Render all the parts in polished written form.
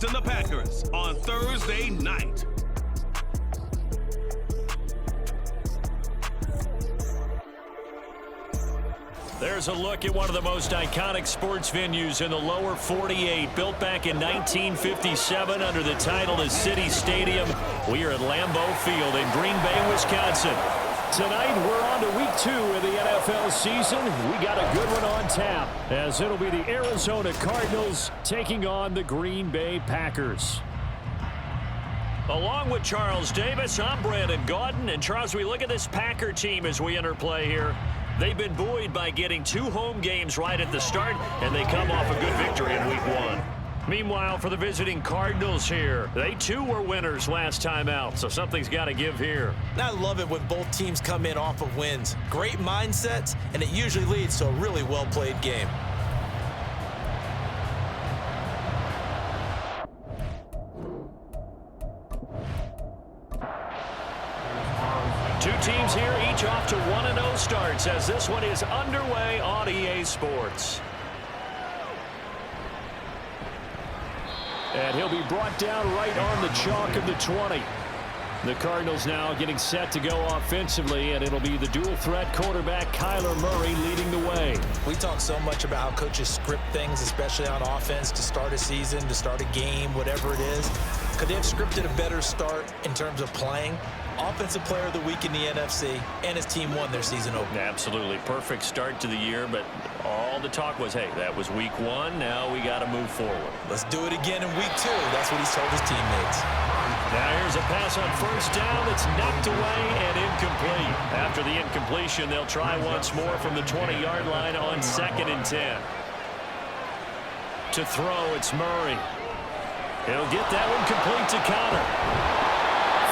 and the Packers on Thursday night. There's a look at one of the most iconic sports venues in the lower 48. Built back in 1957 under the title of City Stadium. We are at Lambeau Field in Green Bay, Wisconsin. Tonight, we're on to week 2 of the NFL season. We got a good one on tap, as it'll be the Arizona Cardinals taking on the Green Bay Packers. Along with Charles Davis, I'm Brandon Gaudin. And Charles, we look at this Packer team as we enter play here. They've been buoyed by getting 2 home games right at the start, and they come off a good victory in week 1. Meanwhile, for the visiting Cardinals here, they too were winners last time out, so something's got to give here. And I love it when both teams come in off of wins. Great mindsets, and it usually leads to a really well-played game. Two teams here, each off to 1-0 starts, as this one is underway on EA Sports. And he'll be brought down right on the chalk of the 20. The Cardinals now getting set to go offensively, and it'll be the dual-threat quarterback Kyler Murray leading the way. We talk so much about how coaches script things, especially on offense, to start a season, to start a game, whatever it is. Could they have scripted a better start in terms of playing? Offensive Player of the Week in the NFC, and his team won their season opener. Absolutely. Perfect start to the year, but all the talk was, hey, that was week 1. Now we got to move forward. Let's do it again in week 2. That's what he's told his teammates. Now here's a pass on first down that's knocked away and incomplete. After the incompletion, they'll try once more from the 20-yard line on 2nd and 10. To throw, it's Murray. He'll get that one complete to Connor.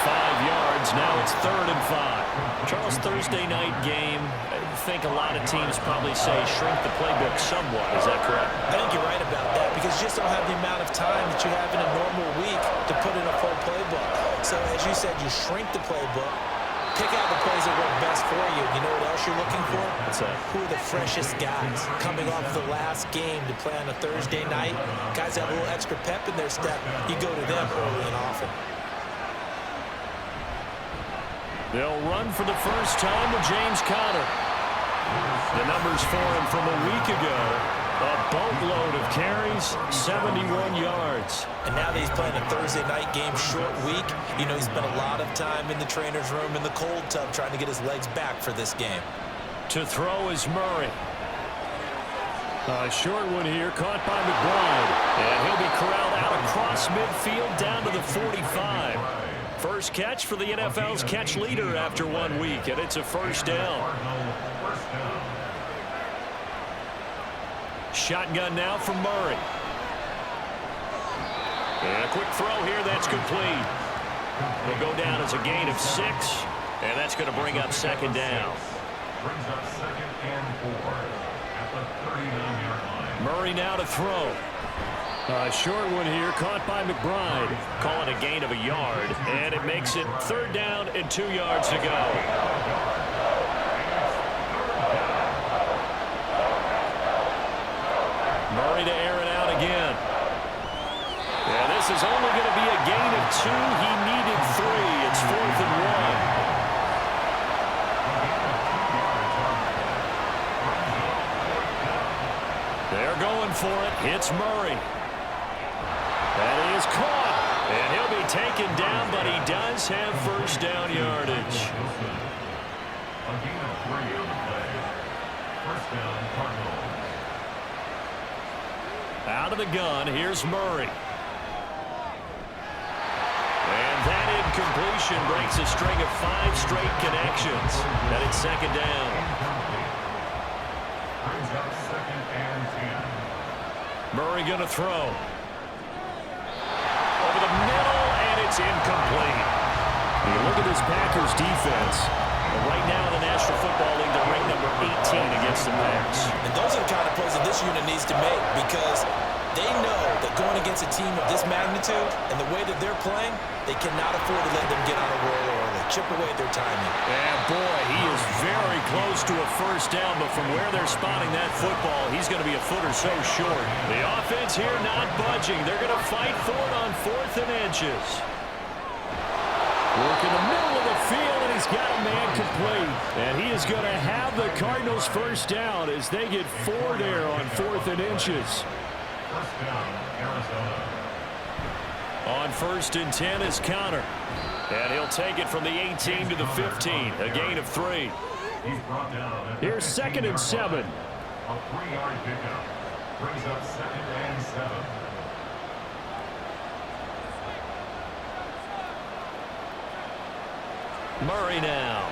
5 yards. Now it's 3rd and 5. Charles, Thursday night game. I think a lot of teams probably say shrink the playbook somewhat. Is that correct? I think you're right about that, because you just don't have the amount of time that you have in a normal week to put in a full playbook. So as you said, you shrink the playbook, pick out the plays that work best for you. You know what else you're looking for? What's that? Who are the freshest guys coming off the last game to play on a Thursday night? Guys that have a little extra pep in their step. You go to them early and often. They'll run for the first time with James Conner. The numbers for him from a week ago. A boatload of carries, 71 yards. And now that he's playing a Thursday night game, short week, you know, he spent a lot of time in the trainer's room in the cold tub trying to get his legs back for this game. To throw is Murray. A short one here, caught by McBride. And he'll be corralled out across midfield down to the 45. First catch for the NFL's catch leader after 1 week, and it's a first down. Shotgun now from Murray. And a quick throw here, that's complete. Will go down as a gain of 6, and that's going to bring up 2nd down. Brings up 2nd and 4 at the 39-yard line. Murray now to throw. A short one here, caught by McBride. Calling a gain of a yard, and it makes it 3rd down and 2 yards to go. Murray to air it out again. Yeah, this is only going to be a gain of 2. He needed 3. It's 4th and 1. They're going for it. It's Murray. That is caught, and he'll be taken down, but he does have first down yardage. A gain of 3 on the play. First down, Cardinals. Out of the gun, here's Murray. And that incompletion breaks a string of 5 straight connections. And it's 2nd down. Brings up 2nd and 10. Murray going to throw. Over the middle, and it's incomplete. You look at this Packers defense. Right now in the National Football League, they're ranked number 18 against the pass. And those are the kind of plays that this unit needs to make, because They know that going against a team of this magnitude and the way that they're playing, they cannot afford to let them get on a roll early, chip away at their timing. And boy, he is very close to a first down, but from where they're spotting that football, he's going to be a foot or so short. The offense here not budging. They're going to fight for it on 4th and inches. Work in the middle of the field, and he's got a man complete. And he is going to have the Cardinals first down as they get 4 there on 4th and inches. First down, Arizona. On 1st and 10 is Connor. And he'll take it from the 18 to the 15, a gain of 3. He's brought down. Here's 2nd and 7. A 3-yard pickup. Brings up 2nd and 7. Murray now.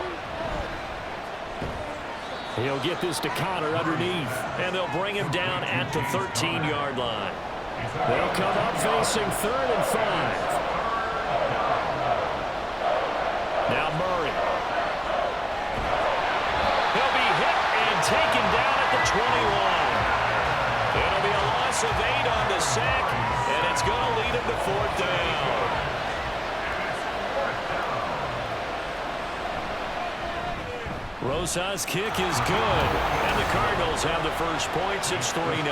He'll get this to Connor underneath, and they'll bring him down at the 13-yard line. They'll come up facing 3rd and 5. Now Murray. He'll be hit and taken down at the 21. It'll be a loss of 8 on the sack, and it's going to lead him to 4th down. Rosa's kick is good, and the Cardinals have the first points. It's 3-0.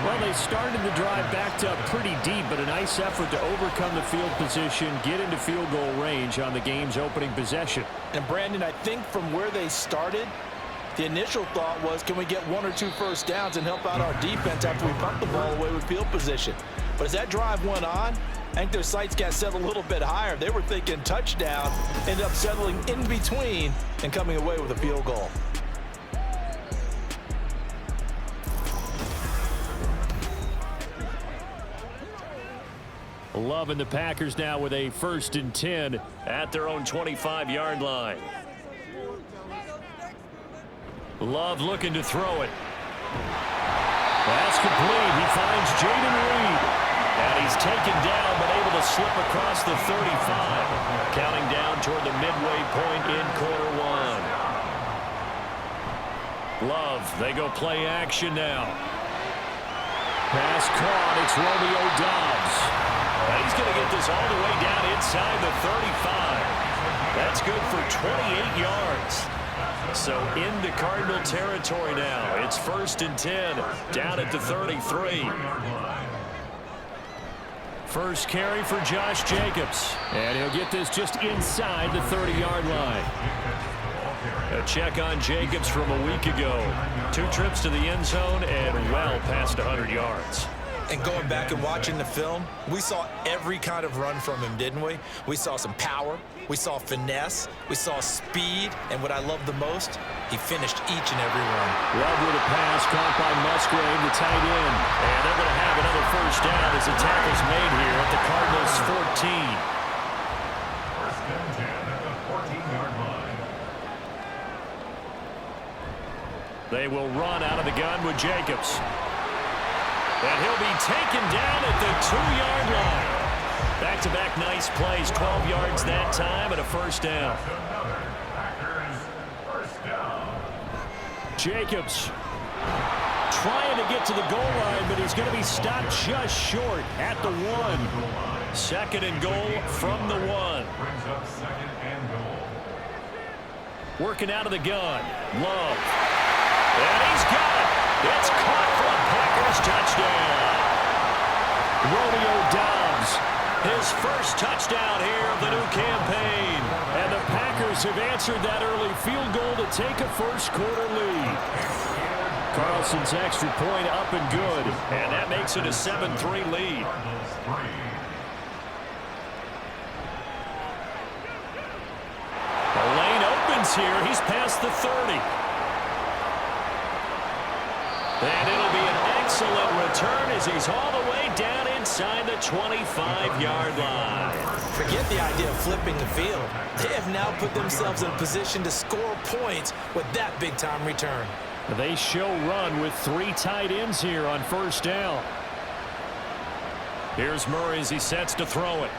Well, they started the drive backed up pretty deep, but a nice effort to overcome the field position, get into field goal range on the game's opening possession. And Brandon, I think from where they started, the initial thought was, can we get 1 or 2 first downs and help out our defense after we pump the ball away with field position? But as that drive went on, I think their sights got set a little bit higher. They were thinking touchdown, ended up settling in between and coming away with a field goal. Love and the Packers now with a 1st and 10 at their own 25-yard line. Love looking to throw it. That's complete. He finds Jaden Reed. And he's taken down, but able to slip across the 35. Counting down toward the midway point in quarter 1. Love, they go play action now. Pass caught, it's Romeo Doubs. And he's going to get this all the way down inside the 35. That's good for 28 yards. So into Cardinal territory now. It's 1st and 10, down at the 33. First carry for Josh Jacobs. And he'll get this just inside the 30-yard line. A check on Jacobs from a week ago. 2 trips to the end zone and well past 100 yards. And going back and watching the film, we saw every kind of run from him, didn't we? We saw some power, we saw finesse, we saw speed, and what I love the most, he finished each and every run. Love with a pass caught by Musgrave, the tight end. And they're going to have another first down as the tackle's made here at the Cardinals' 14. First and 10 at the 14-yard line. They will run out of the gun with Jacobs. And he'll be taken down at the 2-yard line. Back-to-back nice plays, 12 yards that time and a first down. Jacobs trying to get to the goal line, but he's going to be stopped just short at the 1. 2nd and goal from the 1. Brings up 2nd and goal. Working out of the gun. Love. And he's got it. It's caught for a Packers touchdown. Romeo Doubs, his first touchdown here of the new campaign. And the Packers have answered that early field goal to take a first-quarter lead. Carlson's extra point up and good, and that makes it a 7-3 lead. The lane opens here. He's past the 30. And it'll be an excellent return as he's all the way down inside the 25-yard line. Forget the idea of flipping the field. They have now put themselves in a position to score points with that big-time return. They show run with 3 tight ends here on first down. Here's Murray as he sets to throw it.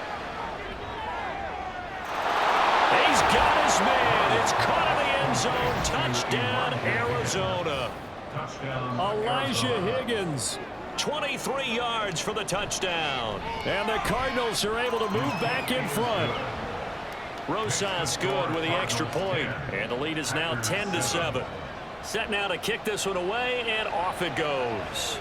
He's got his man. It's caught in the end zone. Touchdown, Arizona. Touchdown, Elijah Higgins 23 yards for the touchdown. And the Cardinals are able to move back in front. Rosas good with the extra point, and the lead is now 10-7. Set now to kick this one away, and off it goes.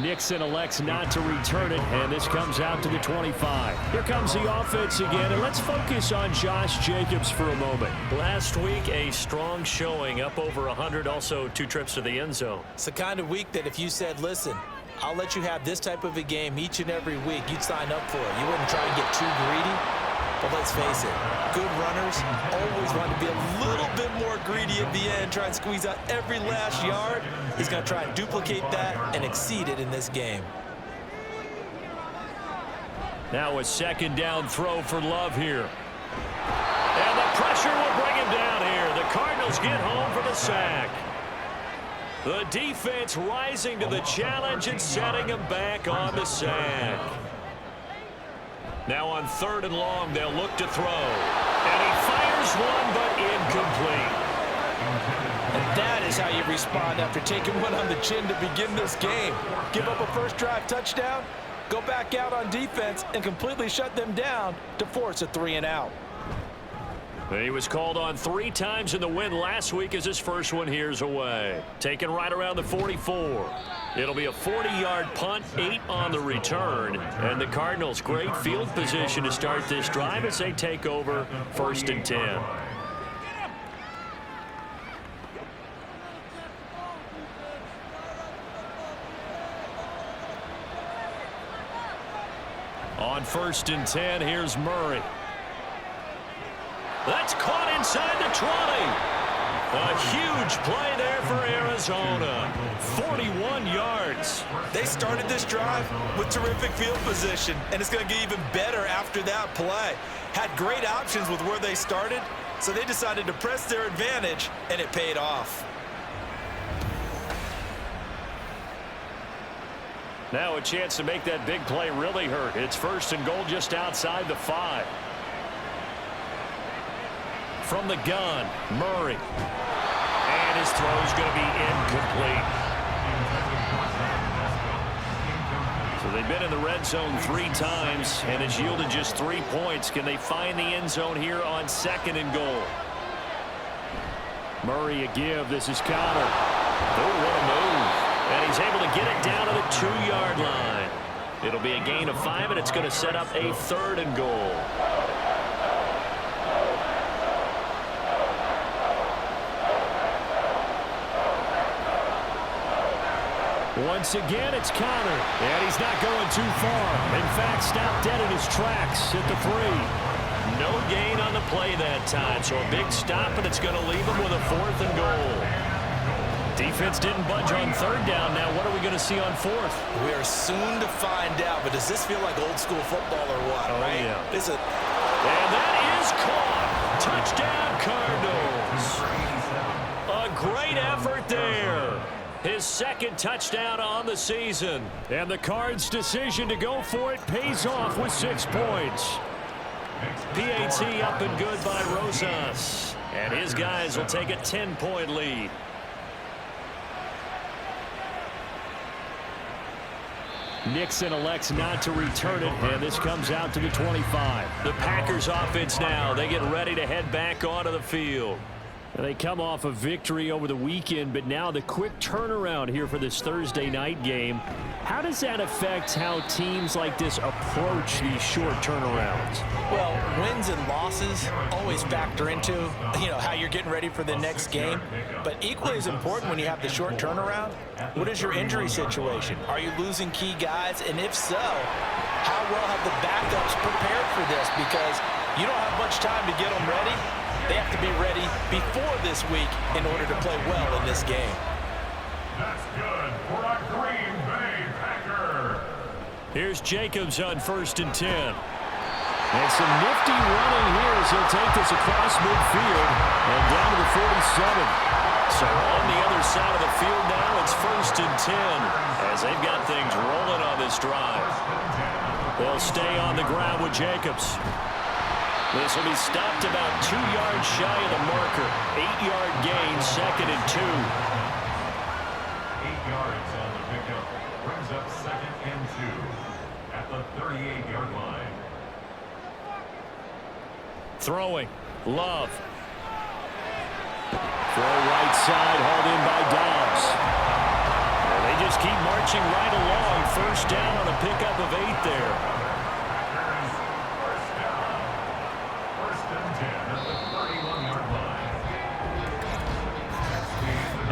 Nixon elects not to return it, and this comes out to the 25. Here comes the offense again, and let's focus on Josh Jacobs for a moment. Last week, a strong showing, up over 100, also 2 trips to the end zone. It's the kind of week that if you said, listen, I'll let you have this type of a game each and every week, you'd sign up for it. You wouldn't try and get too greedy. But let's face it, good runners always want to be a little bit more greedy at the end, try and squeeze out every last yard. He's going to try and duplicate that and exceed it in this game. Now a second down throw for Love here. And the pressure will bring him down here. The Cardinals get home for the sack. The defense rising to the challenge and setting him back on the sack. Now on 3rd and long, they'll look to throw. And he fires one, but incomplete. And that is how you respond after taking one on the chin to begin this game. Give up a first drive touchdown, go back out on defense, and completely shut them down to force a 3-and-out. He was called on 3 times in the win last week as his first one here's away. Taken right around the 44. It'll be a 40-yard punt, 8 on the return. And the Cardinals, great field position to start this drive as they take over 1st and 10. On 1st and 10, here's Murray. That's caught inside the 20. A huge play there for Arizona. 41 yards. They started this drive with terrific field position, and it's going to get even better after that play. Had great options with where they started, so they decided to press their advantage, and it paid off. Now a chance to make that big play really hurt. It's 1st and goal just outside the 5. From the gun, Murray. And his throw is going to be incomplete. So they've been in the red zone 3 times, and it's yielded just 3 points. Can they find the end zone here on 2nd and goal? Murray a give. This is Connor. Oh, what a move. And he's able to get it down to the 2-yard line. It'll be a gain of 5, and it's going to set up a 3rd and goal. Once again, it's Connor. And he's not going too far. In fact, stopped dead in his tracks at the 3. No gain on the play that time, so a big stop, and it's going to leave him with a 4th and goal. Defense didn't budge on 3rd down. Now what are we going to see on 4th? We are soon to find out, but does this feel like old school football or what, right? Yeah. Is it? And that is caught. Touchdown, Cardinals. A great effort there. His 2nd touchdown on the season. And the Cards' decision to go for it pays off with 6 points. PAT up and good by Rosas. And his guys will take a 10-point lead. Nixon elects not to return it, and this comes out to the 25. The Packers offense now. They get ready to head back onto the field. They come off a victory over the weekend, but now the quick turnaround here for this Thursday night game. How does that affect how teams like this approach these short turnarounds? Well, wins and losses always factor into, how you're getting ready for the next game. But equally as important when you have the short turnaround, what is your injury situation? Are you losing key guys? And if so, how well have the backups prepared for this? Because you don't have much time to get them ready. They have to be ready before this week in order to play well in this game. That's good for a Green Bay Packer. Here's Jacobs on 1st and 10. And some nifty running here as he'll take this across midfield and down to the 47. So on the other side of the field now, it's 1st and 10 as they've got things rolling on this drive. They'll stay on the ground with Jacobs. This will be stopped about 2 yards shy of the marker. 8-yard gain, 2nd and 2. 38-yard line. Throwing. Love. Throw right side, hauled in by Dobbs. And they just keep marching right along. First down on a pickup of 8 there. First down. First and 10 at the 31-yard line.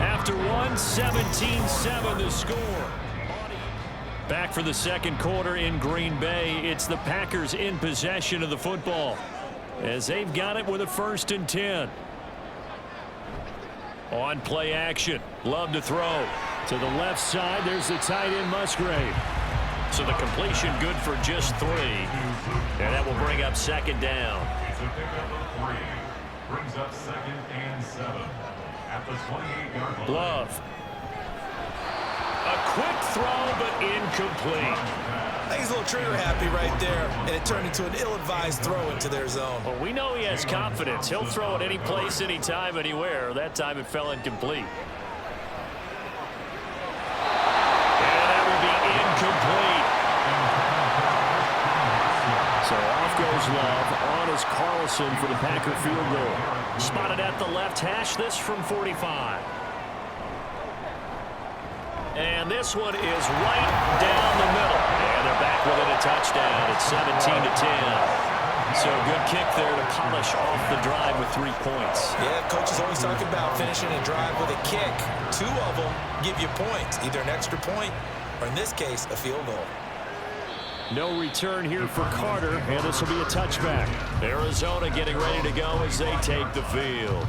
After one, 17-7 the score. Back for the second quarter in Green Bay. It's the Packers in possession of the football as they've got it with a 1st and 10. On play action. Love to throw. To the left side, there's the tight end Musgrave. So the completion good for just 3. And that will bring up 2nd down. It's a pickup of 3. Brings up 2nd and 7 at the 28-yard line. Love. A quick throw, but incomplete. I think he's a little trigger happy right there, and it turned into an ill-advised throw into their zone. Well, we know he has confidence. He'll throw it any place, anytime, anywhere. That time it fell incomplete. And that will be incomplete. So off goes Love. On is Carlson for the Packer field goal. Spotted at the left hash. This from 45. And this one is right down the middle. And they're back within a touchdown. It's 17-10. So good kick there to polish off the drive with 3 points. Yeah, coach is always talking about finishing a drive with a kick. 2 of them give you points, either an extra point or, in this case, a field goal. No return here for Carter, and this will be a touchback. Arizona getting ready to go as they take the field.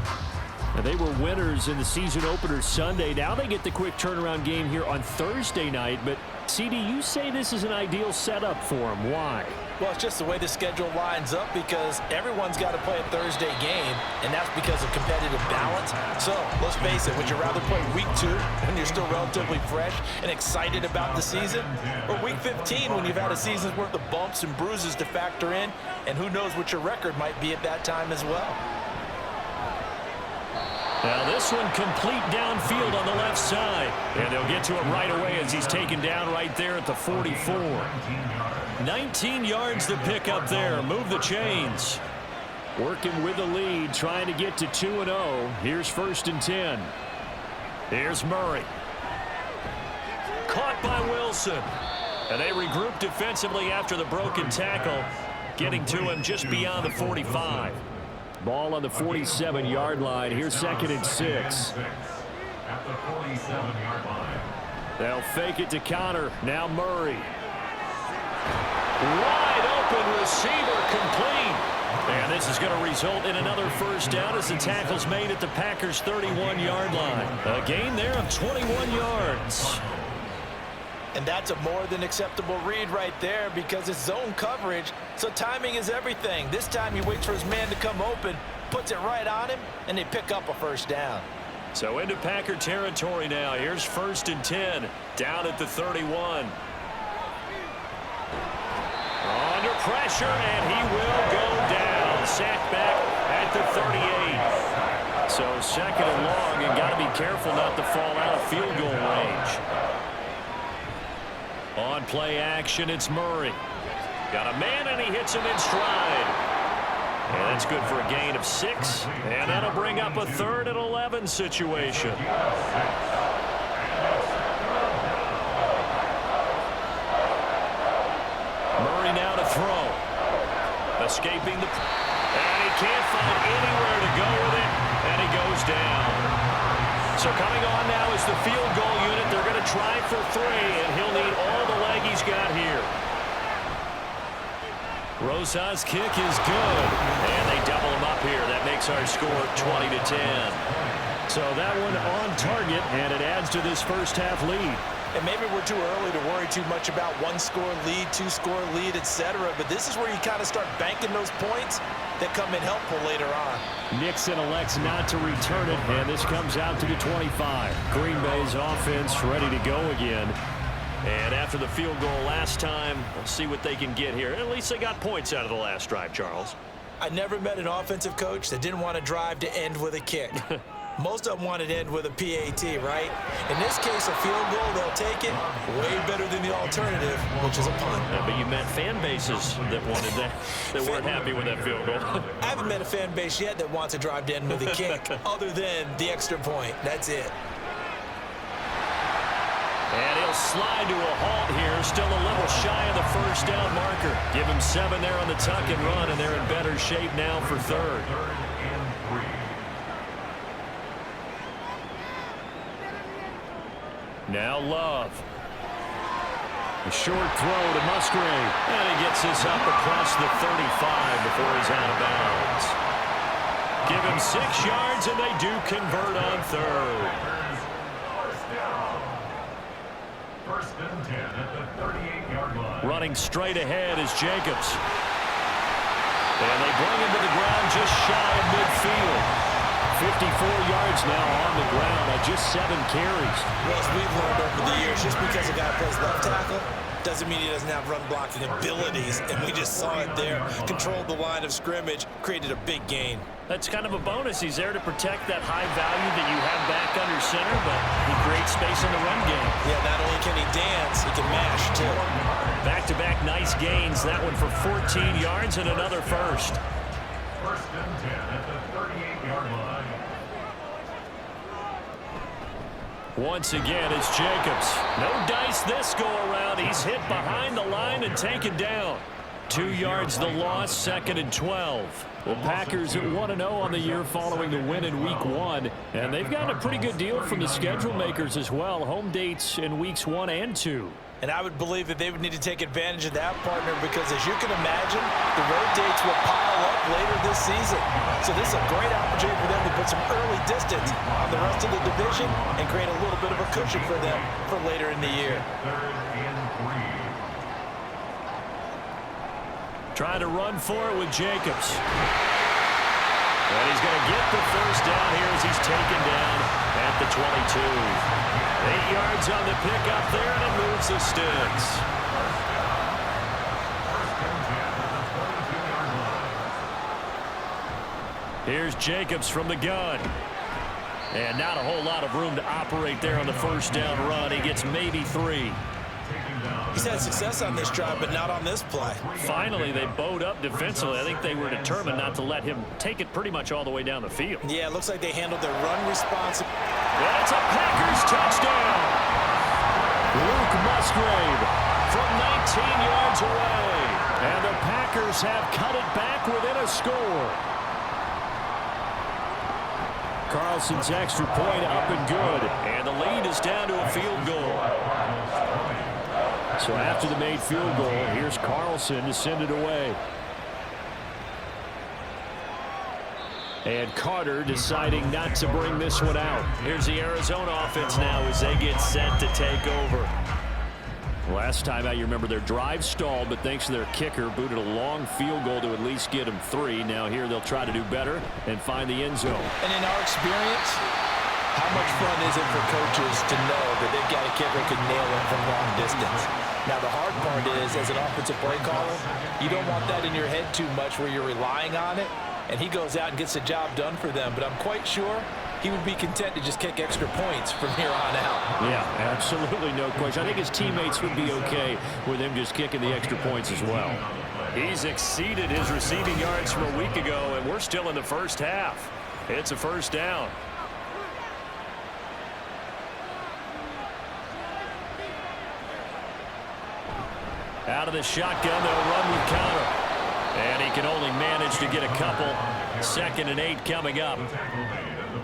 And they were winners in the season opener Sunday. Now they get the quick turnaround game here on Thursday night. But, CD, you say this is an ideal setup for them. Why? Well, it's just the way the schedule lines up because everyone's got to play a Thursday game, and that's because of competitive balance. So, let's face it, would you rather play week 2 when you're still relatively fresh and excited about the season? Or week 15 when you've had a season's worth of bumps and bruises to factor in, and who knows what your record might be at that time as well? Now this one complete downfield on the left side. And they'll get to it right away as he's taken down right there at the 44. 19 yards to pick up there. Move the chains. Working with the lead, trying to get to 2-0. Here's 1st and 10. Here's Murray. Caught by Wilson. And they regroup defensively after the broken tackle, getting to him just beyond the 45. Ball on the 47-yard line. Here's 2nd and 6. At the 47-yard line. They'll fake it to Connor. Now Murray. Wide open receiver complete. And this is going to result in another 1st down as the tackle's made at the Packers' 31-yard line. A gain there of 21 yards. And that's a more than acceptable read right there because it's zone coverage, so timing is everything. This time he waits for his man to come open, puts it right on him, and they pick up a 1st down. So into Packer territory now. Here's 1st and 10, down at the 31. Under pressure, and he will go down. Sacked back at the 38. So 2nd and long, and got to be careful not to fall out of field goal range. On play action, it's Murray. Got a man, and he hits him in stride. And that's good for a gain of 6. And that'll bring up a 3rd and 11 situation. Murray now to throw. Escaping the... And he can't find anywhere to go with it. And he goes down. So coming on now is the field goal unit. They're going to try for 3, and he'll need all the leg he's got here. Rosas' kick is good, and they double him up here. That makes our score 20-10. So that one on target, and it adds to this first half lead. And maybe we're too early to worry too much about 1-score lead, 2-score lead, etc. But this is where you kind of start banking those points that come in helpful later on. Nixon elects not to return it, and this comes out to the 25. Green Bay's offense ready to go again. And after the field goal last time, we'll see what they can get here. At least they got points out of the last drive, Charles. I never met an offensive coach that didn't want to drive to end with a kick. Most of them want it to end with a PAT, right? In this case, a field goal, they'll take it. Way better than the alternative, which is a punt. Yeah, but you met fan bases that wanted that, that weren't happy with that field goal. I haven't met a fan base yet that wants to drive to end with a kick other than the extra point. That's it. And he'll slide to a halt here, still a little shy of the first down marker. Give him 7 there on the tuck and run, and they're in better shape now for third. Now Love. A short throw to Musgrave. And he gets this up across the 35 before he's out of bounds. Give him 6 yards, and they do convert on third. First and 10 at the 38-yard line. Running straight ahead is Jacobs. And they bring him to the ground just shy of midfield. 54 yards now on the ground on just 7 carries. Well, as we've learned over the years, just because a guy plays left tackle doesn't mean he doesn't have run blocking abilities, and we just saw it there. Controlled the line of scrimmage, created a big gain. That's kind of a bonus. He's there to protect that high value that you have back under center, but he creates space in the run game. Yeah, not only can he dance, he can mash, too. Back-to-back nice gains. That one for 14 yards and another first. First and 10 at the 38-yard line. Once again, it's Jacobs. No dice this go-around. He's hit behind the line and taken down. 2 yards the loss, 2nd and 12. The Packers at 1-0 on the year following the win in Week 1. And they've gotten a pretty good deal from the schedule makers as well. Home dates in Weeks 1 and 2. And I would believe that they would need to take advantage of that, partner, because as you can imagine, the road dates will pile up later this season. So this is a great opportunity for them to put some early distance on the rest of the division and create a little bit of a cushion for them for later in the year. Third and 3. Trying to run for it with Jacobs. And he's going to get the first down here as he's taken down at the 22. 8 yards on the pickup there, and it moves the sticks. Here's Jacobs from the gun. And not a whole lot of room to operate there on the first down run. He gets maybe 3. He's had success on this drive, but not on this play. Finally, they bowed up defensively. I think they were determined not to let him take it pretty much all the way down the field. Yeah, it looks like they handled their run response. And it's a Packers touchdown. Luke Musgrave from 19 yards away. And the Packers have cut it back within a score. Carlson's extra point up and good. And the lead is down to a field goal. So after the made field goal, here's Carlson to send it away. And Carter deciding not to bring this one out. Here's the Arizona offense now as they get set to take over. Last time out, you remember their drive stalled, but thanks to their kicker, booted a long field goal to at least get them 3. Now here they'll try to do better and find the end zone. And in our experience, how much fun is it for coaches to know that they've got a kicker who can nail it from long distance? Now, the hard part is, as an offensive play caller, you don't want that in your head too much where you're relying on it, and he goes out and gets the job done for them. But I'm quite sure he would be content to just kick extra points from here on out. Yeah, absolutely no question. I think his teammates would be okay with him just kicking the extra points as well. He's exceeded his receiving yards from a week ago, and we're still in the first half. It's a first down. Out of the shotgun, they'll run with counter. And he can only manage to get a couple. 2nd and 8 coming up.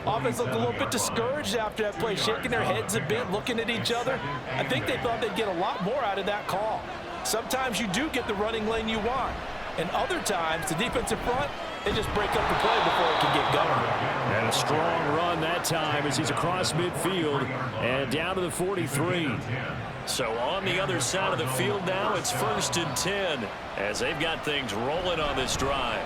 Offense looked a little bit discouraged after that play, shaking their heads a bit, looking at each other. I think they thought they'd get a lot more out of that call. Sometimes you do get the running lane you want. And other times, the defensive front, they just break up the play before it can get going. And a strong run that time as he's across midfield and down to the 43. So on the other side of the field now, it's 1st and 10 as they've got things rolling on this drive.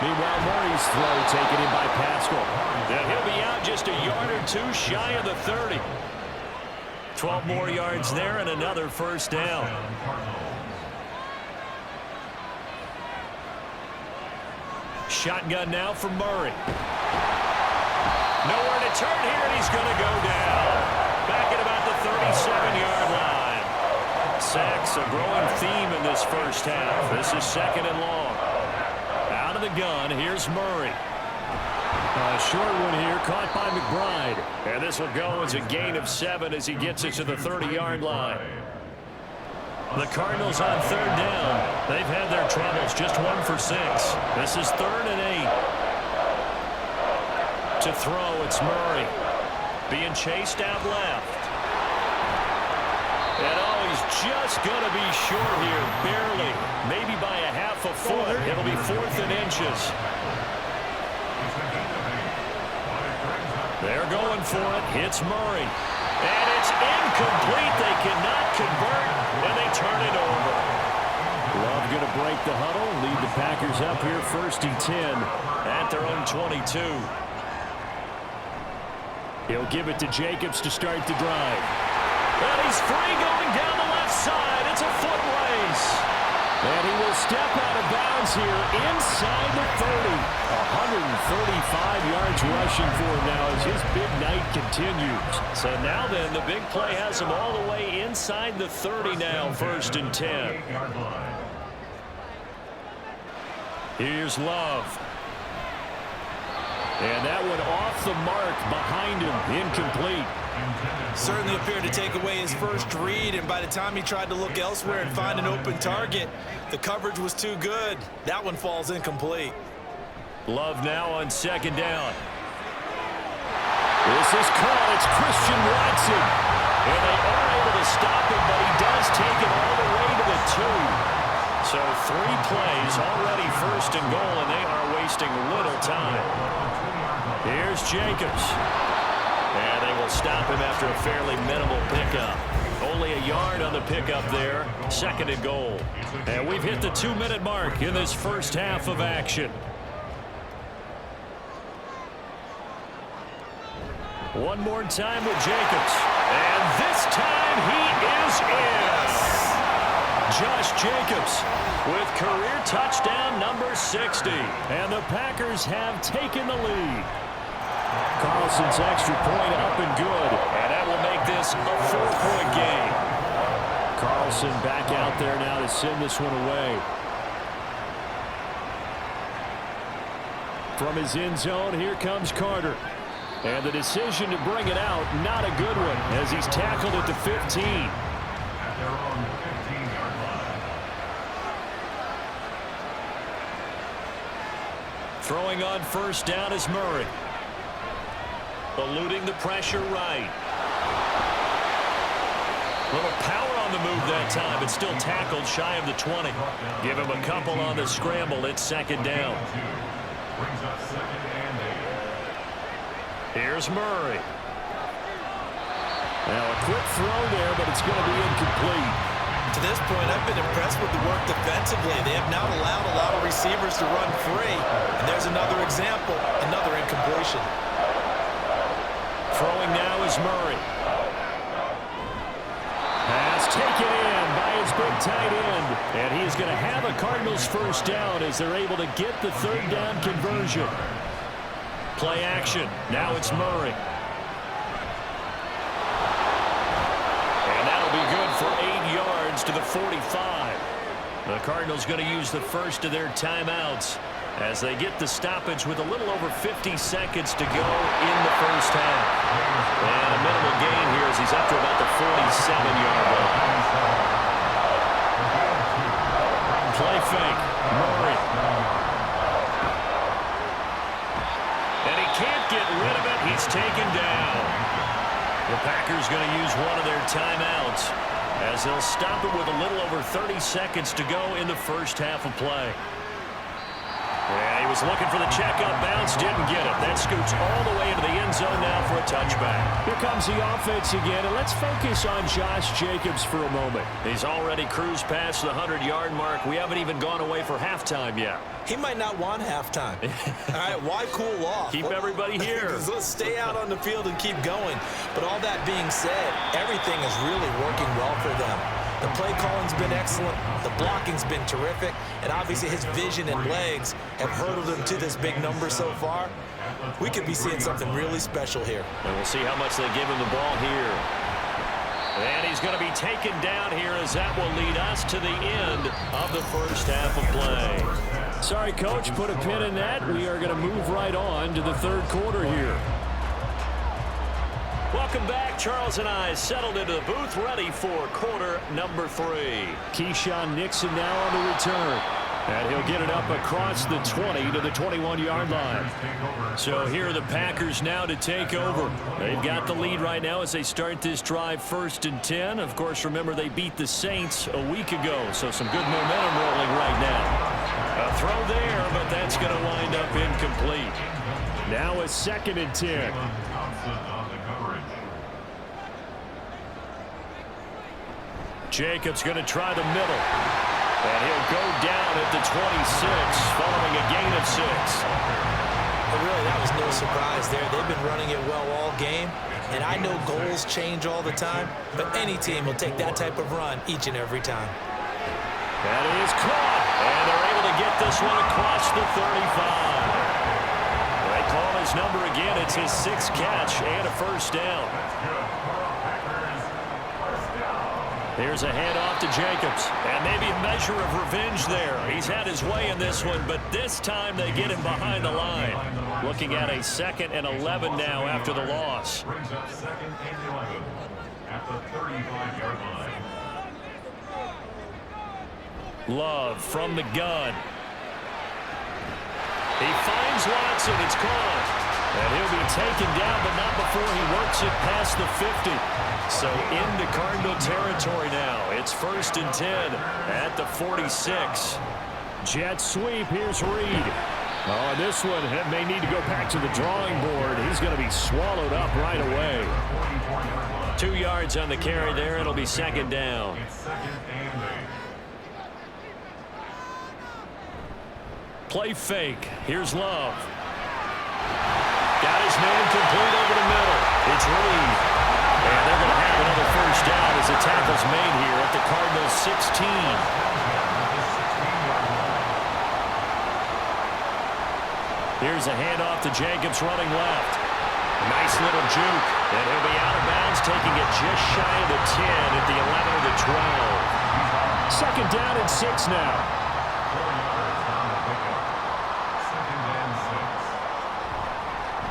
Meanwhile, Murray's throw taken in by Pascal. Now he'll be out just a yard or 2 shy of the 30. 12 more yards there and another first down. Shotgun now for Murray. Nowhere to turn here, and he's going to go down. Back at about the 37-yard line. Sacks, a growing theme in this first half. This is 2nd and long. Out of the gun, here's Murray. A short one here, caught by McBride. And this will go as a gain of 7 as he gets it to the 30-yard line. The Cardinals on 3rd down. They've had their troubles, just 1 for 6. This is 3rd and 8. To throw, it's Murray. Being chased out left. And he's just going to be short here, barely. Maybe by a half a foot. It'll be 4th and inches. They're going for it. Hits Murray. And it's incomplete. They cannot convert, and they turn it over. Love going to break the huddle, lead the Packers up here 1st and 10. At their own 22. He'll give it to Jacobs to start the drive. And he's free going down the left side. It's a foot race. And he will step out of bounds here inside the 30. 135 yards rushing for him now as his big night continues. So now then, the big play has him all the way inside the 30 now, 1st and 10. Here's Love. And that one off the mark behind him, incomplete. Certainly appeared to take away his first read, and by the time he tried to look elsewhere and find an open target, the coverage was too good. That one falls incomplete. Love now on 2nd down. This is caught. It's Christian Watson. And they are able to stop him, but he does take it all the way to the 2. So 3 plays already 1st and goal, and they are wasting little time. Here's Jacobs. And they will stop him after a fairly minimal pickup. Only a yard on the pickup there. 2nd and goal. And we've hit the 2-minute mark in this first half of action. One more time with Jacobs. And this time he is in. Josh Jacobs with career touchdown number 60. And the Packers have taken the lead. Carlson's extra point up and good. And that will make this a 4-point game. Carlson back out there now to send this one away. From his end zone, here comes Carter. And the decision to bring it out, not a good one, as he's tackled at the 15. At their own 15-yard line. Throwing on 1st down is Murray. Eluding the pressure right. Little power on the move that time. It's still tackled shy of the 20. Give him a couple on the scramble. It's 2nd down. Brings up 2nd and 8. Here's Murray. Now a quick throw there, but it's going to be incomplete. To this point, I've been impressed with the work defensively. They have not allowed a lot of receivers to run free. And there's another example, another incompletion. Throwing now is Murray. Pass taken in by his big tight end. And he's going to have a Cardinals 1st down as they're able to get the 3rd down conversion. Play action. Now it's Murray. And that'll be good for 8 yards to the 45. The Cardinals going to use the first of their timeouts as they get the stoppage with a little over 50 seconds to go in the first half. And a minimal gain here as he's up to about the 47-yard line. Play fake. Murray. And he can't get rid of it. He's taken down. The Packers going to use one of their timeouts as they'll stop it with a little over 30 seconds to go in the first half of play. And he was looking for the checkup bounce, didn't get it. That scoots all the way into the end zone now for a touchback. Here comes the offense again, and let's focus on Josh Jacobs for a moment. He's already cruised past the 100-yard mark. We haven't even gone away for halftime yet. He might not want halftime. All right, why cool off? Keep everybody here. Let's stay out on the field and keep going. But all that being said, everything is really working well for them. The play calling's been excellent. The blocking's been terrific. And obviously his vision and legs have hurdled him to this big number so far. We could be seeing something really special here. And we'll see how much they give him the ball here. And he's going to be taken down here as that will lead us to the end of the first half of play. Sorry, Coach, put a pin in that. We are going to move right on to the third quarter here. Welcome back. Charles and I settled into the booth, ready for quarter number 3. Keyshawn Nixon now on the return. And he'll get it up across the 20 to the 21-yard line. So here are the Packers now to take over. They've got the lead right now as they start this drive 1st and 10. Of course, remember they beat the Saints a week ago, so some good momentum rolling right now. A throw there, but that's going to wind up incomplete. Now a 2nd and 10. Jacobs going to try the middle. And he'll go down at the 26 following a gain of 6. But really, that was no surprise there. They've been running it well all game. And I know goals change all the time, but any team will take that type of run each and every time. That is caught. And they're able to get this one across the 35. They call his number again. It's his 6th catch and a first down. Here's a handoff to Jacobs. And maybe a measure of revenge there. He's had his way in this one, but this time they get him behind the line. Looking at a 2nd and 11 now after the loss. Brings up 2nd and 11 at the 35-yard line. Love from the gun. He finds Watson. It's caught. And he'll be taken down, but not before he works it past the 50. So into Cardinal territory now. It's 1st and 10 at the 46. Jet sweep. Here's Reed. Oh, this one may need to go back to the drawing board. He's going to be swallowed up right away. 2 yards on the carry there. It'll be 2nd down. Play fake. Here's Love. Got his man complete over the middle. It's Reed. And they're going to have another first down as the tackle's made here at the Cardinals 16. Here's a handoff to Jacobs running left. Nice little juke. And he'll be out of bounds, taking it just shy of the 10 at the 11 or the 12. 2nd down and 6 now.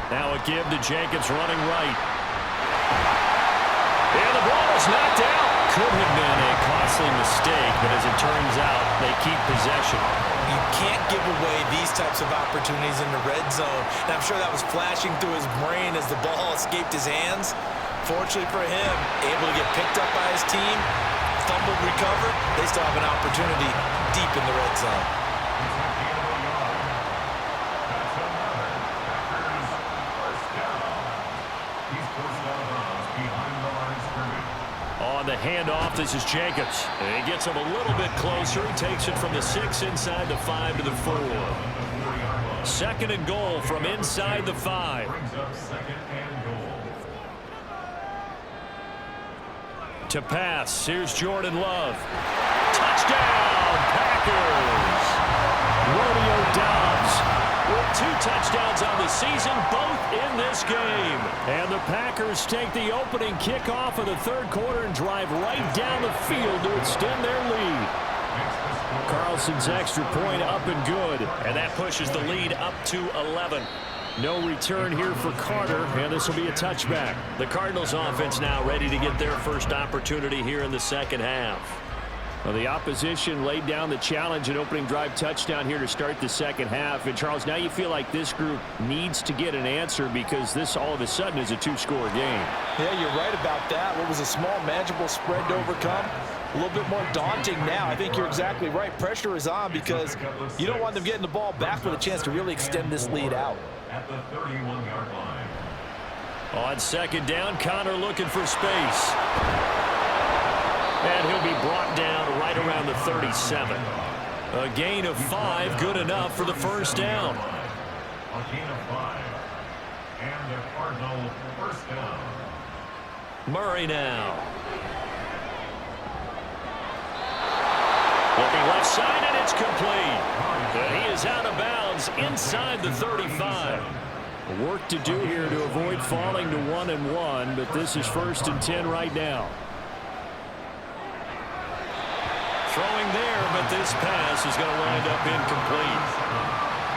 Now a give to Jacobs running right. And the ball is knocked out. Could have been a costly mistake, but as it turns out, they keep possession. You can't give away these types of opportunities in the red zone. And I'm sure that was flashing through his brain as the ball escaped his hands. Fortunately for him, able to get picked up by his team, fumbled, recovered. They still have an opportunity deep in the red zone. On the handoff, this is Jacobs. And he gets him a little bit closer. He takes it from the 6 inside the 5 to the 4. 2nd and goal from inside the 5. To pass, here's Jordan Love. Touchdown, Packers! Romeo Doubs with 2 touchdowns on the season, both in this game. And the Packers take the opening kickoff of the third quarter and drive right down the field to extend their lead. Carlson's extra point up and good. And that pushes the lead up to 11. No return here for Carter, and this will be a touchback. The Cardinals offense now ready to get their first opportunity here in the second half. Well, the opposition laid down the challenge and opening drive touchdown here to start the second half. And, Charles, now you feel like this group needs to get an answer because this all of a sudden is a 2-score game. Yeah, you're right about that. What was a small, manageable spread to overcome? A little bit more daunting now. I think you're exactly right. Pressure is on because you don't want them getting the ball back with a chance to really extend this lead out. At the 31-yard line. On 2nd down, Connor looking for space. And he'll be brought down right around the 37. A gain of 5, good enough for the first down. A gain of 5. And the Cardinal first down. Murray now. Looking left side, and it's complete. And he is out of bounds inside the 35. Work to do here to avoid falling to 1-1, but this is 1st and 10 right now. Throwing there, but this pass is going to wind up incomplete.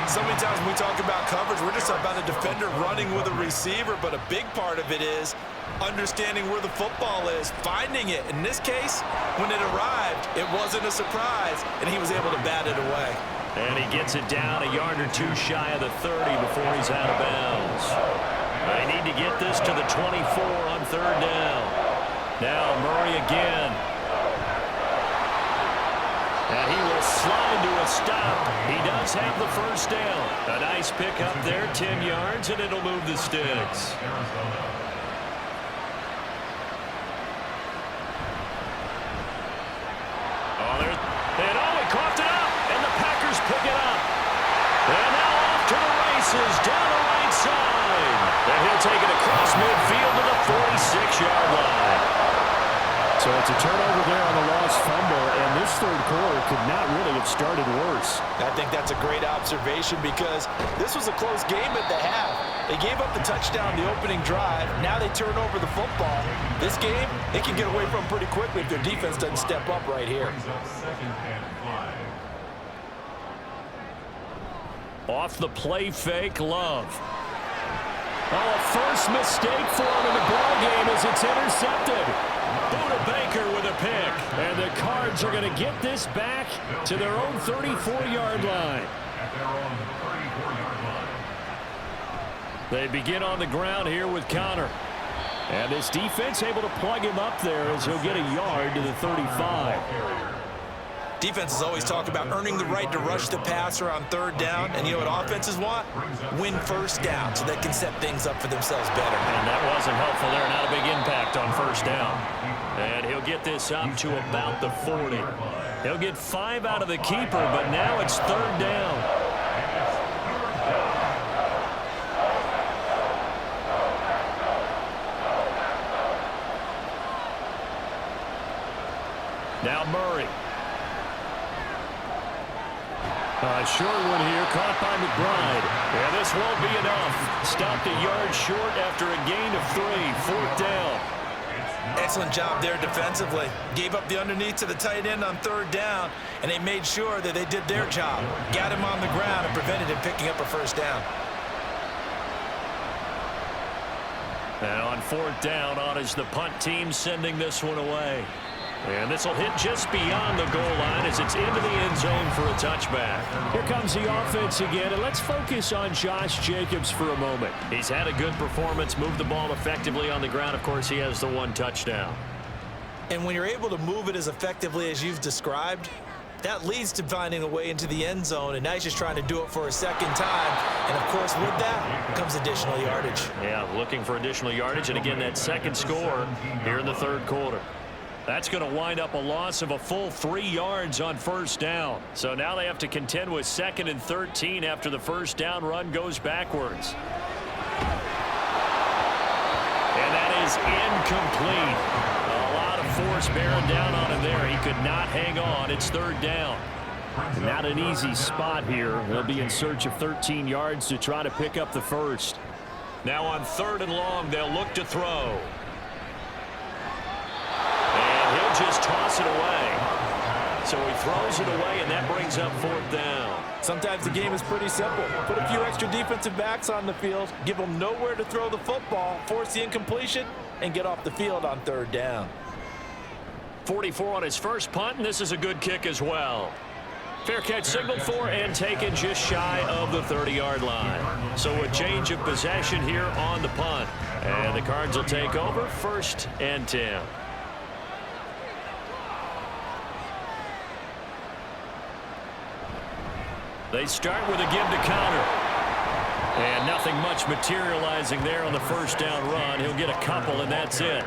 So many times when we talk about coverage, we're just about a defender running with a receiver, but a big part of it is understanding where the football is, finding it. In this case, when it arrived, it wasn't a surprise, and he was able to bat it away. And he gets it down a yard or two shy of the 30 before he's out of bounds. They need to get this to the 24 on 3rd down. Now Murray again. And he will slide to a stop. He does have the 1st down. A nice pick up there, 10 yards, and it'll move the sticks. He coughed it up, and the Packers pick it up. And now off to the races, down the right side. And he'll take it across midfield to the 46-yard line. So it's a turnover there on the lost fumble, and this 3rd quarter could not really have started worse. I think that's a great observation because this was a close game at the half. They gave up the touchdown the opening drive. Now they turn over the football. This game, they can get away from pretty quickly if their defense doesn't step up right here. Off the play fake, Love. Oh, a first mistake for him in the ball game as it's intercepted. Buda Baker with a pick. And the Cards are going to get this back to their own 34-yard line. They begin on the ground here with Connor. And this defense able to plug him up there as he'll get a yard to the 35. Defenses always talk about earning the right to rush the passer on 3rd down. And you know what offenses want? Win 1st down so they can set things up for themselves better. And that wasn't helpful there. Not a big impact on 1st down. And he'll get this up to about the 40. He'll get 5 out of the keeper, but now it's 3rd down. Now Murray. A short one here, caught by McBride. And this won't be enough. Stopped a yard short after a gain of 3. 4th down. Excellent job there defensively. Gave up the underneath to the tight end on 3rd down, and they made sure that they did their job. Got him on the ground and prevented him picking up a 1st down. And on 4th down, on is the punt team sending this one away. And this will hit just beyond the goal line as it's into the end zone for a touchback. Here comes the offense again, and let's focus on Josh Jacobs for a moment. He's had a good performance, moved the ball effectively on the ground. Of course, he has the 1 touchdown. And when you're able to move it as effectively as you've described, that leads to finding a way into the end zone, and now he's just trying to do it for a 2nd time. And, of course, with that comes additional yardage. Yeah, looking for additional yardage, and again, that 2nd score here in the 3rd quarter. That's going to wind up a loss of a full 3 yards on 1st down. So now they have to contend with 2nd and 13 after the 1st down run goes backwards. And that is incomplete. A lot of force bearing down on him there. He could not hang on. It's 3rd down. Not an easy spot here. They'll be in search of 13 yards to try to pick up the 1st. Now on 3rd and long, they'll look to throw. He'll just toss it away. So he throws it away, and that brings up 4th down. Sometimes the game is pretty simple. Put a few extra defensive backs on the field, give them nowhere to throw the football, force the incompletion, and get off the field on 3rd down. 44 on his first punt, and this is a good kick as well. Fair catch signaled for and taken just shy of the 30-yard line. So a change of possession here on the punt. And the Cards will take over 1st and 10. They start with a give to Connor. And nothing much materializing there on the 1st down run. He'll get a couple, and that's it.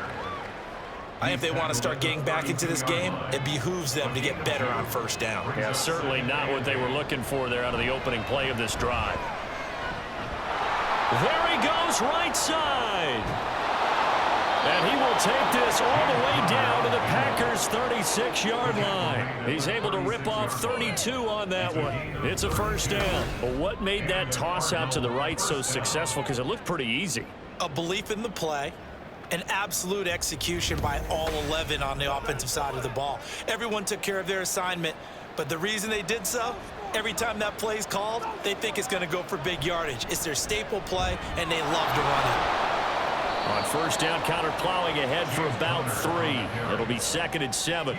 I think if they want to start getting back into this game, it behooves them to get better on 1st down. Yeah, certainly not what they were looking for there out of the opening play of this drive. There he goes, right side. And he will take this all the way down to the Packers' 36-yard line. He's able to rip off 32 on that one. It's a first down. But what made that toss out to the right so successful? Because it looked pretty easy. A belief in the play. An absolute execution by all 11 on the offensive side of the ball. Everyone took care of their assignment, but the reason they did so, every time that play's called, they think it's going to go for big yardage. It's their staple play, and they love to run it. On first down, Connor plowing ahead for about 3. It'll be 2nd and 7.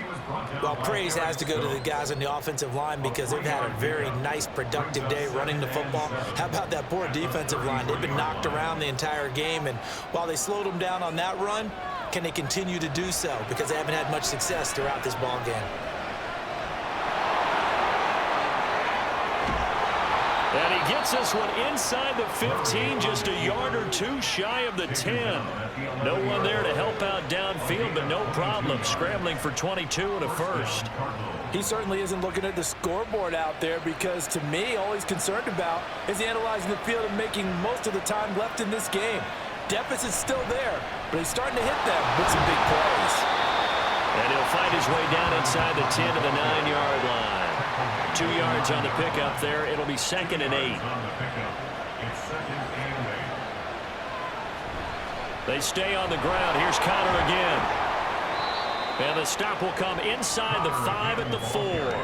Well, praise has to go to the guys on the offensive line because they've had a very nice, productive day running the football. How about that poor defensive line? They've been knocked around the entire game, and while they slowed them down on that run, can they continue to do so? Because they haven't had much success throughout this ball game. And he gets this one inside the 15, just a yard or 2 shy of the 10. No one there to help out downfield, but no problem. Scrambling for 22 and a first. He certainly isn't looking at the scoreboard out there because, to me, all he's concerned about is analyzing the field and making most of the time left in this game. Deficit's still there, but he's starting to hit them with some big plays. And he'll find his way down inside the 10 to the 9-yard line. 2 yards on the pickup there. It'll be 2nd and 8. They stay on the ground. Here's Connor again. And the stop will come inside the 5 at the 4.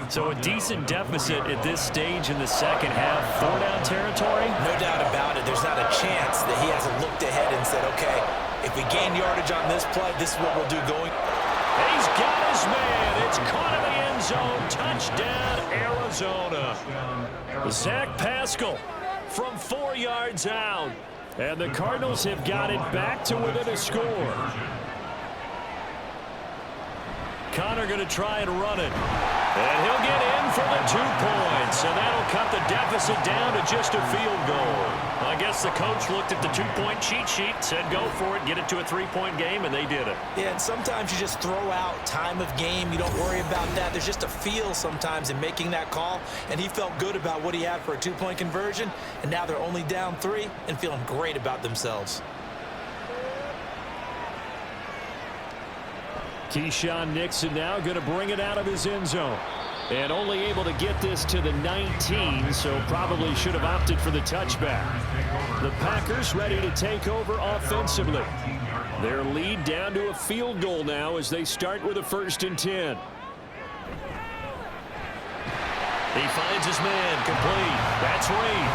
So a decent deficit at this stage in the second half. 4-down territory? No doubt about it. There's not a chance that he hasn't looked ahead and said, okay, if we gain yardage on this play, this is what we'll do going. He's got his man. It's caught in the end zone. Touchdown, Arizona. Zach Pascal from 4 yards out. And the Cardinals have got it back to within a score. Connor going to try and run it. And he'll get in for the 2 points. And that'll cut the deficit down to just a field goal. I guess the coach looked at the 2-point cheat sheet, said go for it, get it to a 3-point game, and they did it. Yeah, and sometimes you just throw out time of game. You don't worry about that. There's just a feel sometimes in making that call. And he felt good about what he had for a 2-point conversion. And now they're only down 3 and feeling great about themselves. Keyshawn Nixon now going to bring it out of his end zone. And only able to get this to the 19, so probably should have opted for the touchback. The Packers ready to take over offensively. Their lead down to a field goal now as they start with a 1st and 10. He finds his man, complete. That's Reed.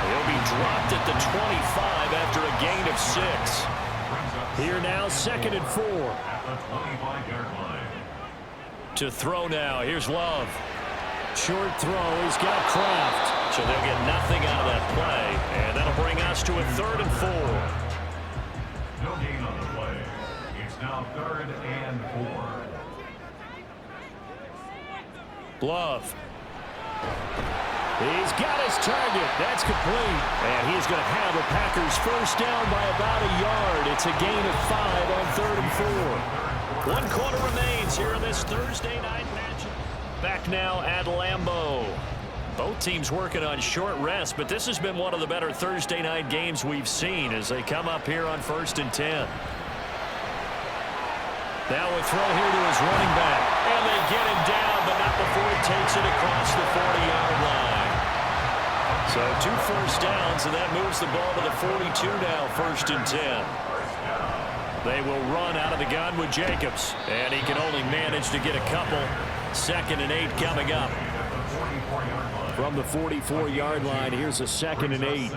He'll be dropped at the 25 after a gain of 6. Here now, 2nd and 4. To throw now. Here's Love. Short throw. He's got Kraft. So they'll get nothing out of that play. And that'll bring us to a 3rd and 4. No gain on the play. It's now 3rd and 4. Love. He's got his target. That's complete. And he's going to have the Packers first down by about a yard. It's a gain of 5 on 3rd and 4. 1 quarter remains here in this Thursday night matchup. Back now at Lambeau. Both teams working on short rest, but this has been one of the better Thursday night games we've seen as they come up here on 1st and 10. Now a throw here to his running back. And they get him down, but not before he takes it across the 40-yard line. So 2 first downs, and that moves the ball to the 42 now, 1st and 10. They will run out of the gun with Jacobs. And he can only manage to get a couple. 2nd and 8 coming up. From the 44-yard line, here's a 2nd and 8.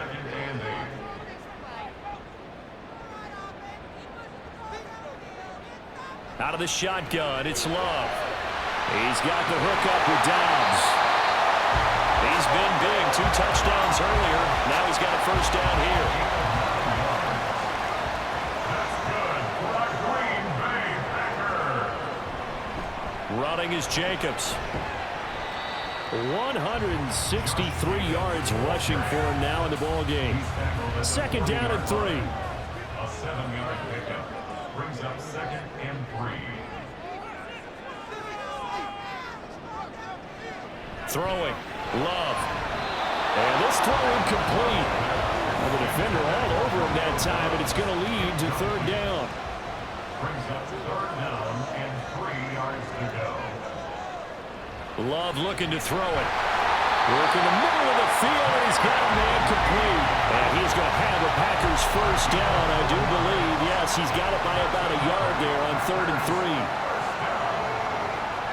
Out of the shotgun, it's Love. He's got the hook up with Dobbs. He's been big. 2 touchdowns earlier. Now he's got a first down here. Running is Jacobs. 163 yards rushing for him now in the ball game. 2nd down and 3. A 7-yard pickup brings up 2nd and 3. Throwing. Love. And this throw incomplete. Well, the defender all over him that time, and it's going to lead to third down. Brings up third down and 3 yards to go. Love looking to throw it. Work in the middle of the field, and he's got a man complete. And he's going to have the Packers first down, I do believe. Yes, he's got it by about a yard there on 3rd and 3.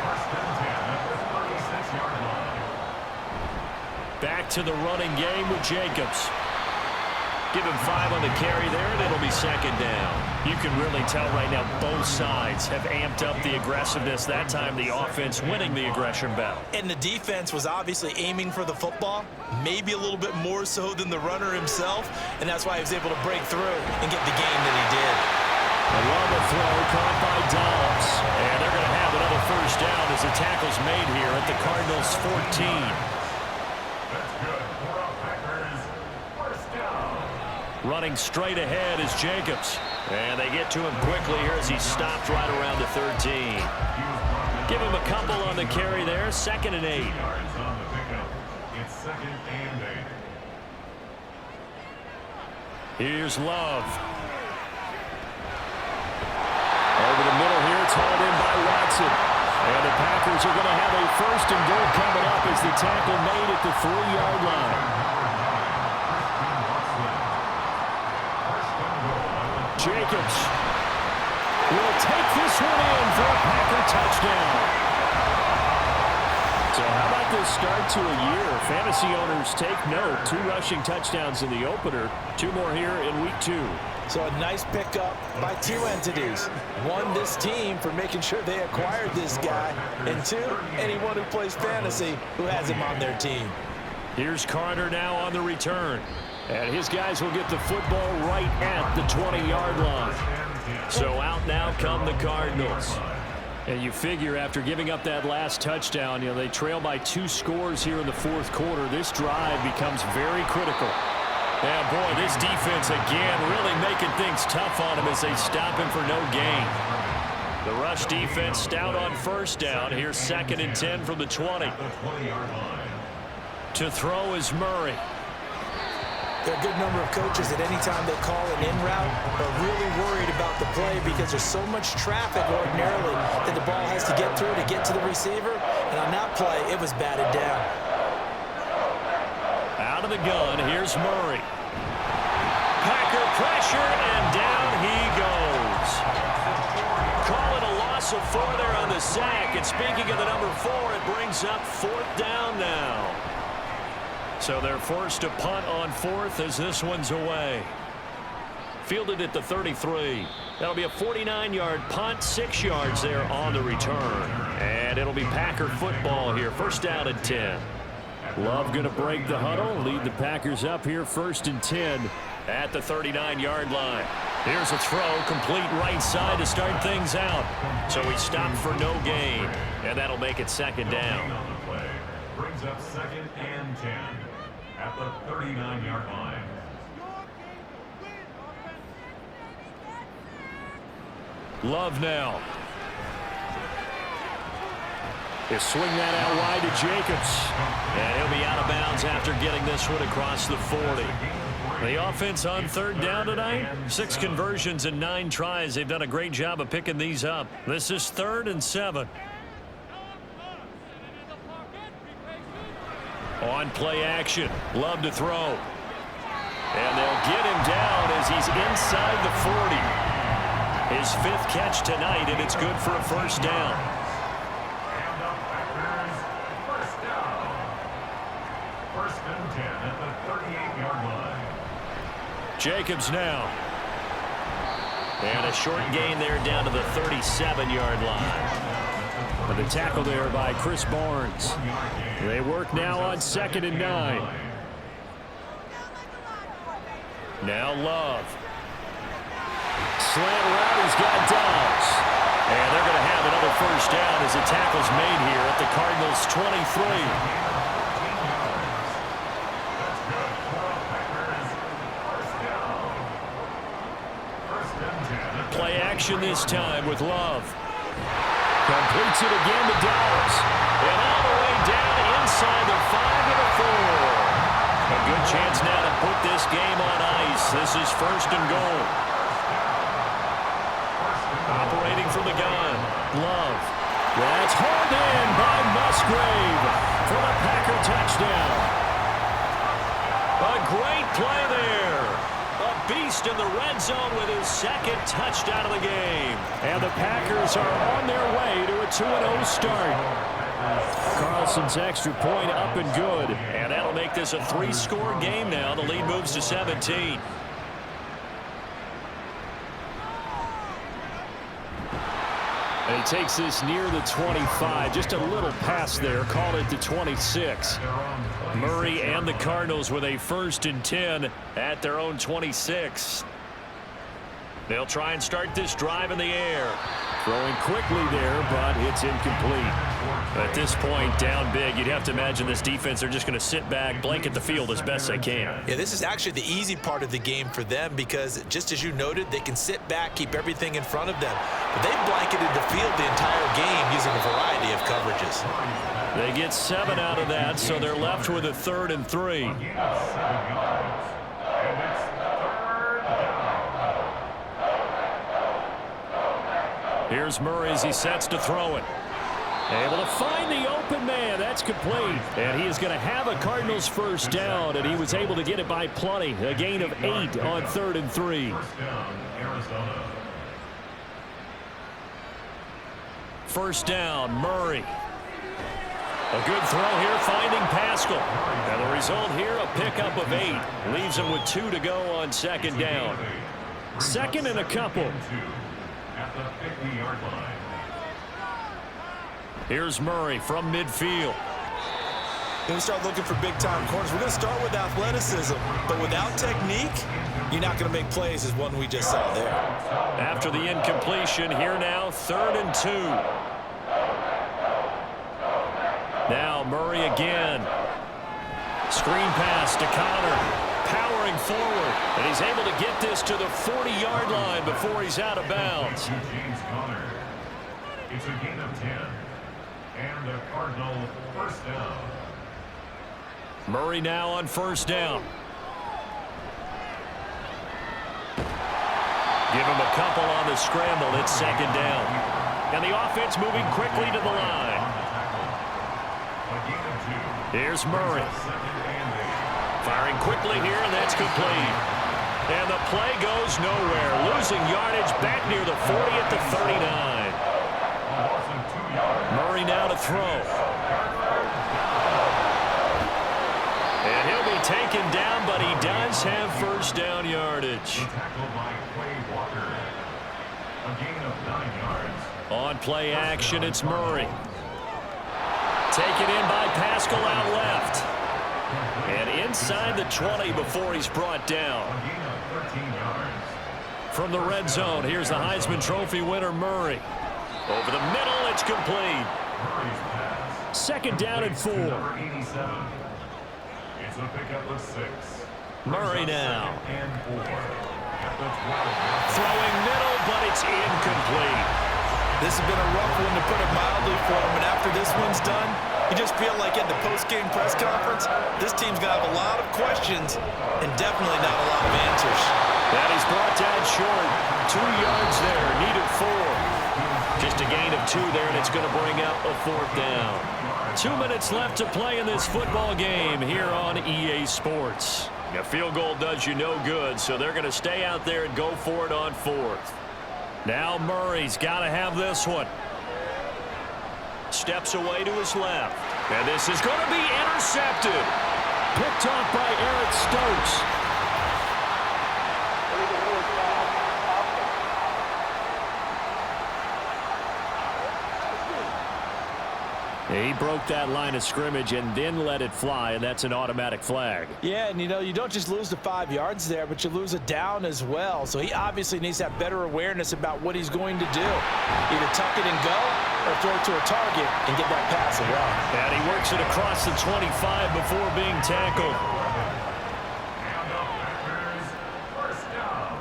First and 10 at the 36-yard line. Back to the running game with Jacobs. Give him 5 on the carry there, and it'll be second down. You can really tell right now both sides have amped up the aggressiveness. That time the offense winning the aggression battle. And the defense was obviously aiming for the football, maybe a little bit more so than the runner himself, and that's why he was able to break through and get the game that he did. Along the throw, caught by Dobbs. And they're going to have another first down as the tackle's made here at the Cardinals' 14. That's good for a Packers first down. Running straight ahead is Jacobs. And they get to him quickly here as he stopped right around the 13. Give him a couple on the carry there. 2nd and 8. Yards on the pickup. It's 2nd and 8. Here's Love. Over the middle here, it's hauled in by Watson. And the Packers are going to have a 1st and goal coming up as the tackle made at the 3-yard line. Jacobs will take this one in for a Packer touchdown. So how about this start to a year? Fantasy owners take note. 2 rushing touchdowns in the opener. 2 more here in week 2. So a nice pickup by 2 entities. 1, this team for making sure they acquired this guy. And 2, anyone who plays fantasy who has him on their team. Here's Carter now on the return. And his guys will get the football right at the 20-yard line. So out now come the Cardinals. And you figure after giving up that last touchdown, they trail by 2 scores here in the 4th quarter. This drive becomes very critical. Yeah, boy, this defense again really making things tough on him as they stop him for no gain. The rush defense stout on first down. Here's 2nd and 10 from the 20. To throw is Murray. There are a good number of coaches that any time they call an in route are really worried about the play because there's so much traffic ordinarily that the ball has to get through to get to the receiver. And on that play, it was batted down. Out of the gun, here's Murray. Packer pressure, and down he goes. Call it a loss of 4 there on the sack. And speaking of the number 4, it brings up 4th down now. So they're forced to punt on 4th as this one's away. Fielded at the 33. That'll be a 49-yard punt, 6 yards there on the return. And it'll be Packer football here. 1st down and 10. Love going to break the huddle, lead the Packers up here 1st and 10 at the 39-yard line. Here's a throw, complete right side to start things out. So he stopped for no gain, and that'll make it 2nd down. Brings up 2nd and 10 at the 39-yard line. Love now. He'll swing that out wide to Jacobs. And he'll be out of bounds after getting this one across the 40. The offense on 3rd down tonight. 6 conversions and 9 tries. They've done a great job of picking these up. This is 3rd and 7. On play action. Love to throw. And they'll get him down as he's inside the 40. His 5th catch tonight, and it's good for a 1st down. And the Packers first down. 1st and 10 at the 38-yard line. Jacobs now. And a short gain there down to the 37-yard line. And the tackle there by Chris Barnes. They work now on 2nd and 9. Now Love. Slant route, he's got Dobbs. And they're going to have another 1st down as the tackle's made here at the Cardinals' 23. Play action this time with Love. Completes it again to Dobbs. And all the way down inside the 5 to the 4. A good chance now to put this game on This is first and goal. Operating from the gun. Love. That's hauled in by Musgrave for the Packer touchdown. A great play there. A beast in the red zone with his second touchdown of the game. And the Packers are on their way to a 2-0 start. Carlson's extra point up and good. And that'll make this a 3-score game now. The lead moves to 17. And he takes this near the 25. Just a little pass there. Call it the 26. Murray and the Cardinals with a 1st and 10 at their own 26. They'll try and start this drive in the air. Throwing quickly there, but it's incomplete. At this point, down big, you'd have to imagine this defense, they're just going to sit back, blanket the field as best they can. Yeah, this is actually the easy part of the game for them because, just as you noted, they can sit back, keep everything in front of them. But they've blanketed the field the entire game using a variety of coverages. They get 7 out of that, so they're left with a 3rd and 3. Here's Murray as he sets to throw it. Able to find the open man. That's complete. And he is going to have a Cardinals first down, and he was able to get it by plenty. A gain of 8 on 3rd and 3. First down, Murray. A good throw here, finding Pascal. And the result here, a pickup of 8. Leaves him with 2 to go on 2nd down. 2nd and a couple. At the 50-yard line. Here's Murray from midfield. When we start looking for big-time corners, we're going to start with athleticism. But without technique, you're not going to make plays as one we just saw there. After the incompletion, here now, 3rd and 2. Now Murray again. Screen pass to Connor. Powering forward. And he's able to get this to the 40-yard line before he's out of bounds. James Conner. It's a gain of 10. And a Cardinal first down. Murray now on 1st down. Give him a couple on the scramble. It's 2nd down. And the offense moving quickly to the line. Here's Murray. Firing quickly here, and that's complete. And the play goes nowhere. Losing yardage back near the 40 at the 39. Murray now to throw. And he'll be taken down, but he does have first down yardage. On play action, it's Murray. Taken in by Pascal out left. And inside the 20 before he's brought down. From the red zone, here's the Heisman Trophy winner, Murray. Over the middle, it's complete. 2nd down and 4. It's a pickup of 6. Murray now. And 4. Throwing middle, but it's incomplete. This has been a rough one, to put it mildly, for him. And after this one's done, you just feel like at the post-game press conference, this team's going to have a lot of questions and definitely not a lot of answers. That is brought down short. 2 yards there, needed 4. Just a gain of 2 there, and it's going to bring up a 4th down. 2 minutes left to play in this football game here on EA Sports. A field goal does you no good, so they're going to stay out there and go for it on 4th. Now Murray's got to have this one. Steps away to his left. And this is going to be intercepted. Picked off by Eric Stokes. He broke that line of scrimmage and then let it fly, and that's an automatic flag. Yeah, and you don't just lose the 5 yards there, but you lose it down as well. So he obviously needs to have better awareness about what he's going to do. Either tuck it and go or throw it to a target and get that pass around. And he works it across the 25 before being tackled. And the Packers first down.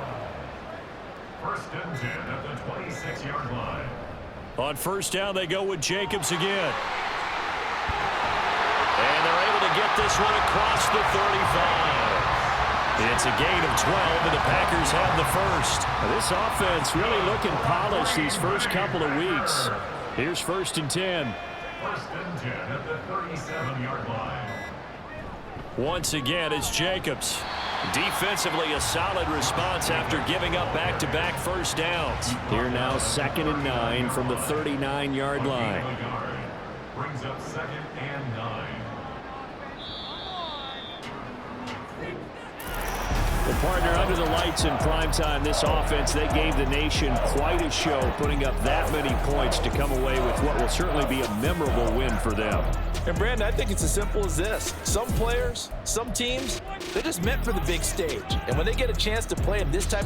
1st and 10 at the 26-yard line. On 1st down, they go with Jacobs again. And they're able to get this one across the 35. It's a gain of 12, and the Packers have the first. Now, this offense really looking polished these first couple of weeks. Here's 1st and 10. 1st and 10 at the 37-yard line. Once again, it's Jacobs. Defensively, a solid response after giving up back-to-back first downs. Here now 2nd and 9 from the 39-yard line. Brings up 2nd and 9. Well, partner, under the lights in primetime, this offense, they gave the nation quite a show, putting up that many points to come away with what will certainly be a memorable win for them. And, Brandon, I think it's as simple as this. Some players, some teams, they're just meant for the big stage. And when they get a chance to play in this type